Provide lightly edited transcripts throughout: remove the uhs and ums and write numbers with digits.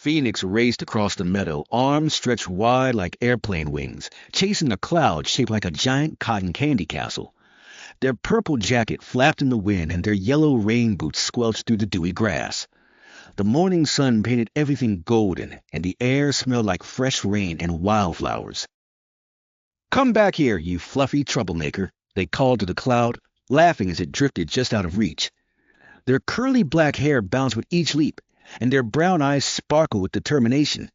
Phoenix raced across the meadow, arms stretched wide like airplane wings, chasing a cloud shaped like a giant cotton candy castle. Their purple jacket flapped in the wind, and their yellow rain boots squelched through the dewy grass. The morning sun painted everything golden, and the air smelled like fresh rain and wildflowers. "Come back here, you fluffy troublemaker," they called to the cloud, laughing as it drifted just out of reach. Their curly black hair bounced with each leap, and their brown eyes sparkled with determination.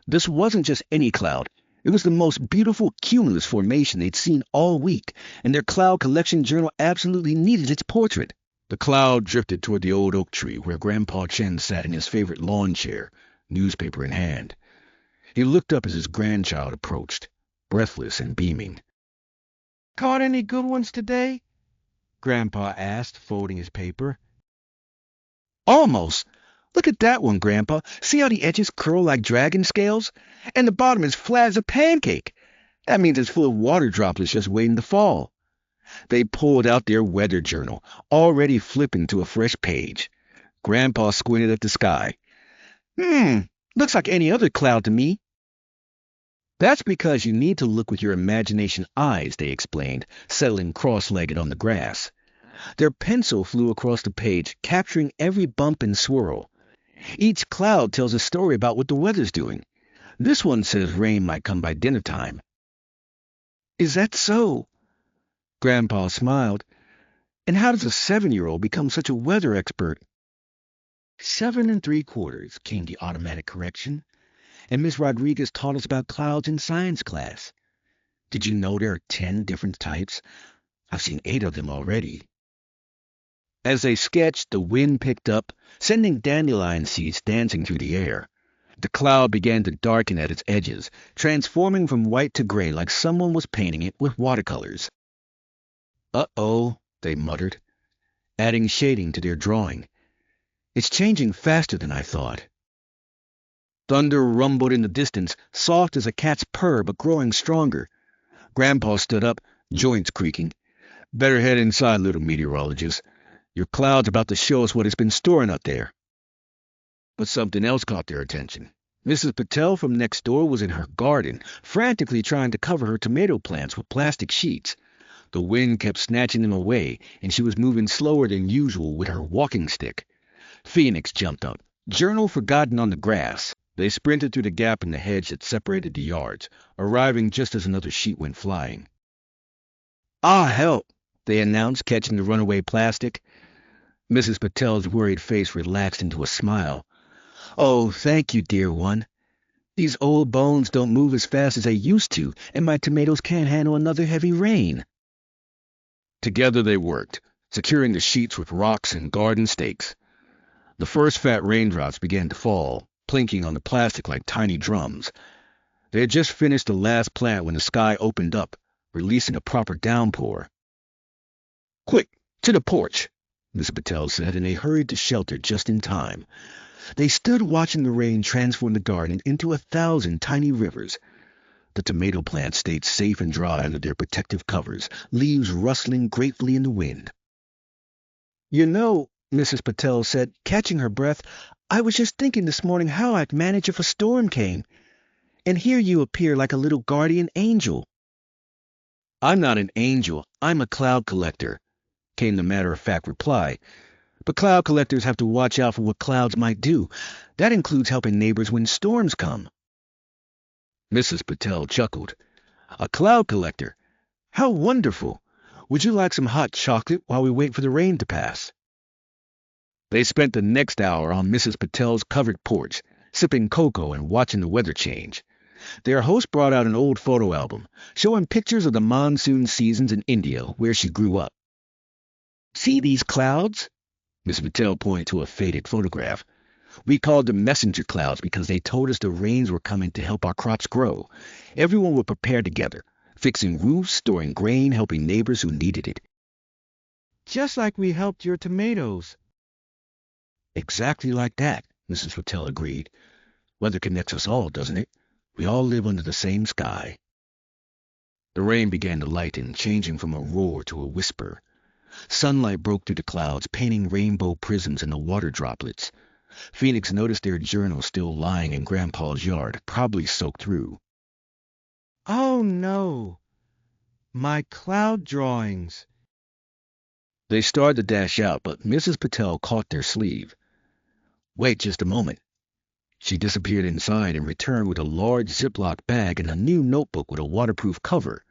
This wasn't just any cloud. It was the most beautiful cumulus formation they'd seen all week, and their cloud collection journal absolutely needed its portrait. The cloud drifted toward the old oak tree where Grandpa Chen sat in his favorite lawn chair, newspaper in hand. He looked up as his grandchild approached, breathless and beaming. "Caught any good ones today?" Grandpa asked, folding his paper. "Almost. Look at that one, Grandpa. See how the edges curl like dragon scales? And the bottom is flat as a pancake. That means it's full of water droplets just waiting to fall." They pulled out their weather journal, already flipping to a fresh page. Grandpa squinted at the sky. Looks like any other cloud to me." "That's because you need to look with your imagination eyes," they explained, settling cross-legged on the grass. Their pencil flew across the page, capturing every bump and swirl. Each cloud tells a story about what the weather's doing. This one says rain might come by dinner time. "Is that so?" Grandpa smiled. "And how does a 7-year-old become such a weather expert?" 7 3/4, came the automatic correction. "And Miss Rodriguez taught us about clouds in science class. Did you know there are 10 different types? I've seen 8 of them already." As they sketched, the wind picked up, sending dandelion seeds dancing through the air. The cloud began to darken at its edges, transforming from white to gray like someone was painting it with watercolors. "Uh-oh," they muttered, adding shading to their drawing. "It's changing faster than I thought." Thunder rumbled in the distance, soft as a cat's purr but growing stronger. Grandpa stood up, joints creaking. "Better head inside, little meteorologist. Your cloud's about to show us what it's been storing up there." But something else caught their attention. Mrs. Patel from next door was in her garden, frantically trying to cover her tomato plants with plastic sheets. The wind kept snatching them away, and she was moving slower than usual with her walking stick. Phoenix jumped up, journal forgotten on the grass. They sprinted through the gap in the hedge that separated the yards, arriving just as another sheet went flying. "Ah, help!" they announced, catching the runaway plastic. Mrs. Patel's worried face relaxed into a smile. "Oh, thank you, dear one. These old bones don't move as fast as they used to, and my tomatoes can't handle another heavy rain." Together they worked, securing the sheets with rocks and garden stakes. The first fat raindrops began to fall, plinking on the plastic like tiny drums. They had just finished the last plant when the sky opened up, releasing a proper downpour. "Quick, to the porch," Miss Patel said, and they hurried to shelter just in time. They stood watching the rain transform the garden into 1,000 tiny rivers. The tomato plants stayed safe and dry under their protective covers, leaves rustling gratefully in the wind. "You know," Mrs. Patel said, catching her breath, "I was just thinking this morning how I'd manage if a storm came. And here you appear like a little guardian angel." "I'm not an angel. I'm a cloud collector," came the matter-of-fact reply. "But cloud collectors have to watch out for what clouds might do. That includes helping neighbors when storms come." Mrs. Patel chuckled. "A cloud collector? How wonderful! Would you like some hot chocolate while we wait for the rain to pass?" They spent the next hour on Mrs. Patel's covered porch, sipping cocoa and watching the weather change. Their host brought out an old photo album, showing pictures of the monsoon seasons in India, where she grew up. "See these clouds?" Miss Patel pointed to a faded photograph. "We called them messenger clouds because they told us the rains were coming to help our crops grow. Everyone would prepare together, fixing roofs, storing grain, helping neighbors who needed it." "Just like we helped your tomatoes." "Exactly like that," Mrs. Patel agreed. "Weather connects us all, doesn't it? We all live under the same sky." The rain began to lighten, changing from a roar to a whisper. Sunlight broke through the clouds, painting rainbow prisms in the water droplets. Phoenix noticed their journal still lying in Grandpa's yard, probably soaked through. Oh no, my cloud drawings. They started to dash out, but Mrs. Patel caught their sleeve. Wait just a moment. She disappeared inside and returned with a large Ziploc bag and a new notebook with a waterproof cover.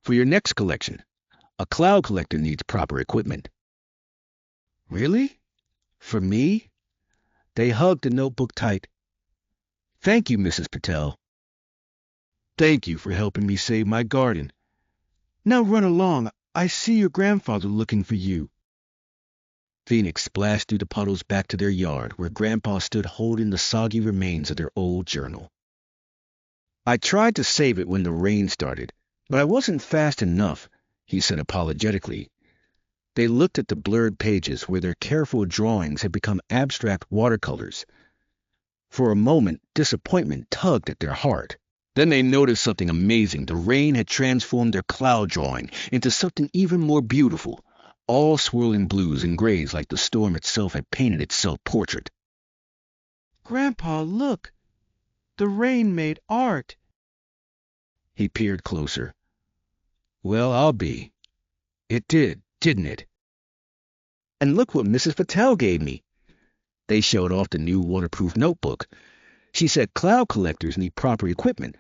For your next collection, a cloud collector needs proper equipment. Really? For me? They hugged the notebook tight. Thank you, Mrs. Patel. Thank you for helping me save my garden. Now run along. I see your grandfather looking for you. Phoenix splashed through the puddles back to their yard, where Grandpa stood holding the soggy remains of their old journal. I tried to save it when the rain started, but I wasn't fast enough, he said apologetically. They looked at the blurred pages where their careful drawings had become abstract watercolors. For a moment, disappointment tugged at their heart. Then they noticed something amazing. The rain had transformed their cloud drawing into something even more beautiful, all swirling blues and grays like the storm itself had painted its self-portrait. Grandpa, look! The rain made art. He peered closer. Well, I'll be. It did, didn't it? And look what Mrs. Patel gave me. They showed off the new waterproof notebook. She said cloud collectors need proper equipment.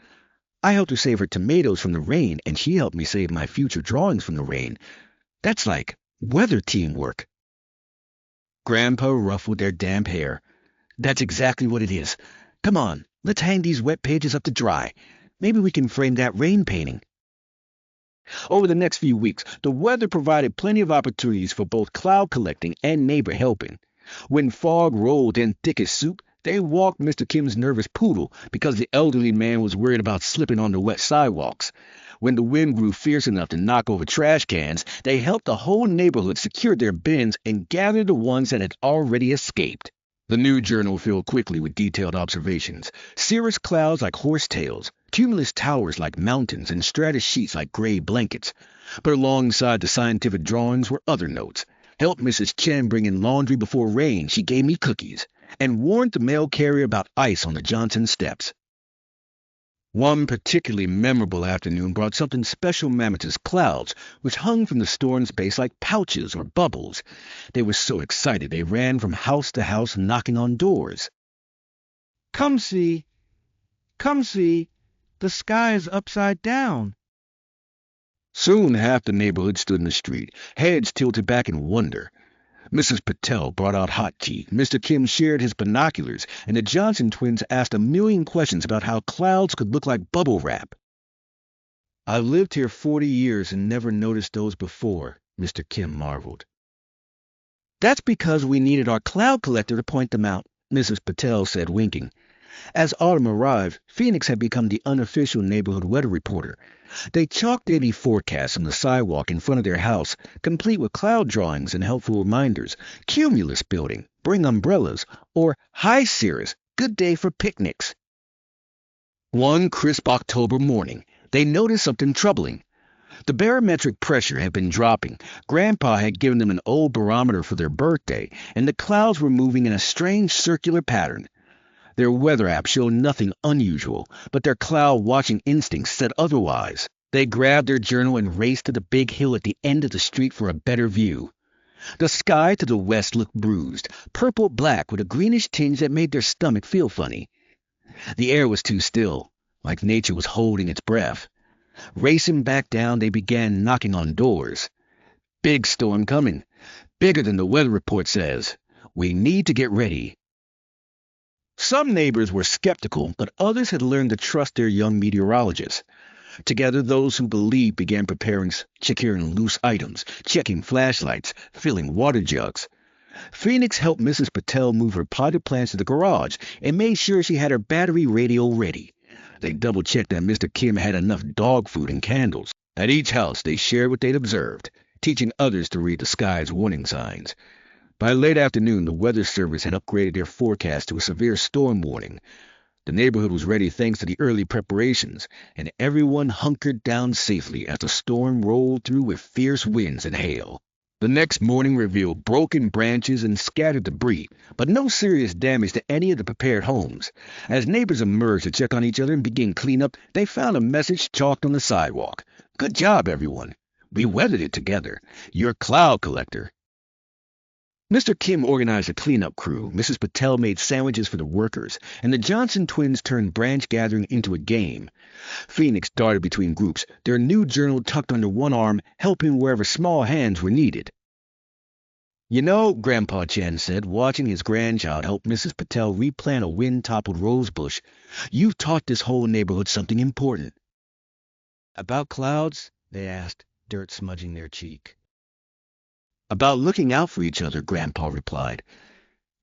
I helped her save her tomatoes from the rain, and she helped me save my future drawings from the rain. That's like weather teamwork. Grandpa ruffled their damp hair. That's exactly what it is. Come on, let's hang these wet pages up to dry. Maybe we can frame that rain painting. Over the next few weeks, the weather provided plenty of opportunities for both cloud collecting and neighbor helping. When fog rolled in thick as soup, they walked Mr. Kim's nervous poodle because the elderly man was worried about slipping on the wet sidewalks. When the wind grew fierce enough to knock over trash cans, they helped the whole neighborhood secure their bins and gather the ones that had already escaped. The new journal filled quickly with detailed observations. Cirrus clouds like horsetails, cumulus towers like mountains, and stratus sheets like gray blankets. But alongside the scientific drawings were other notes. Helped Mrs. Chen bring in laundry before rain. She gave me cookies. And warned the mail carrier about ice on the Johnson steps. One particularly memorable afternoon brought something special mammothous clouds, which hung from the storm's base like pouches or bubbles. They were so excited they ran from house to house knocking on doors. Come see, the sky is upside down. Soon half the neighborhood stood in the street, heads tilted back in wonder. Mrs. Patel brought out hot tea, Mr. Kim shared his binoculars, and the Johnson twins asked a million questions about how clouds could look like bubble wrap. I've lived here 40 years and never noticed those before, Mr. Kim marveled. That's because we needed our cloud collector to point them out, Mrs. Patel said, winking. As autumn arrived, Phoenix had become the unofficial neighborhood weather reporter. They chalked daily forecasts on the sidewalk in front of their house, complete with cloud drawings and helpful reminders. Cumulus building, bring umbrellas, or high cirrus, good day for picnics. One crisp October morning, they noticed something troubling. The barometric pressure had been dropping. Grandpa had given them an old barometer for their birthday, and the clouds were moving in a strange circular pattern. Their weather app showed nothing unusual, but their cloud-watching instincts said otherwise. They grabbed their journal and raced to the big hill at the end of the street for a better view. The sky to the west looked bruised, purple-black with a greenish tinge that made their stomach feel funny. The air was too still, like nature was holding its breath. Racing back down, they began knocking on doors. Big storm coming. Bigger than the weather report says. We need to get ready. Some neighbors were skeptical, but others had learned to trust their young meteorologists. Together, those who believed began securing loose items, checking flashlights, filling water jugs. Phoenix helped Mrs. Patel move her potted plants to the garage and made sure she had her battery radio ready. They double-checked that Mr. Kim had enough dog food and candles. At each house, they shared what they'd observed, teaching others to read the sky's warning signs. By late afternoon, the Weather Service had upgraded their forecast to a severe storm warning. The neighborhood was ready thanks to the early preparations, and everyone hunkered down safely as the storm rolled through with fierce winds and hail. The next morning revealed broken branches and scattered debris, but no serious damage to any of the prepared homes. As neighbors emerged to check on each other and begin cleanup, they found a message chalked on the sidewalk. Good job, everyone. We weathered it together. Your cloud collector. Mr. Kim organized a cleanup crew, Mrs. Patel made sandwiches for the workers, and the Johnson twins turned branch gathering into a game. Phoenix darted between groups, their new journal tucked under one arm, helping wherever small hands were needed. You know, Grandpa Chen said, watching his grandchild help Mrs. Patel replant a wind-toppled rose bush, you've taught this whole neighborhood something important. About clouds? They asked, dirt smudging their cheek. About looking out for each other, Grandpa replied.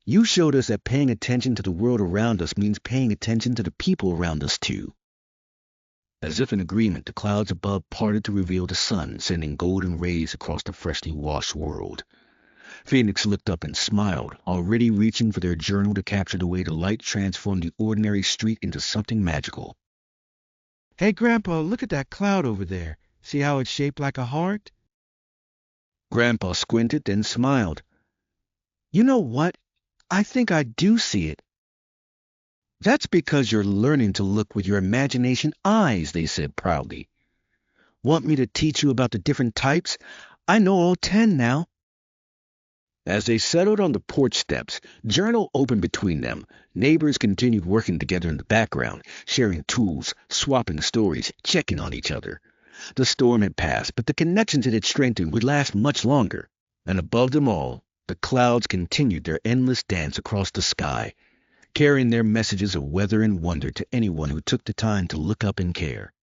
You showed us that paying attention to the world around us means paying attention to the people around us, too. As if in agreement, the clouds above parted to reveal the sun, sending golden rays across the freshly washed world. Phoenix looked up and smiled, already reaching for their journal to capture the way the light transformed the ordinary street into something magical. Hey, Grandpa, look at that cloud over there. See how it's shaped like a heart? Grandpa squinted, then smiled. You know what? I think I do see it. That's because you're learning to look with your imagination eyes, they said proudly. Want me to teach you about the different types? I know all 10 now. As they settled on the porch steps, journal opened between them. Neighbors continued working together in the background, sharing tools, swapping stories, checking on each other. The storm had passed, but the connections it had strengthened would last much longer. And above them all, the clouds continued their endless dance across the sky, carrying their messages of weather and wonder to anyone who took the time to look up and care.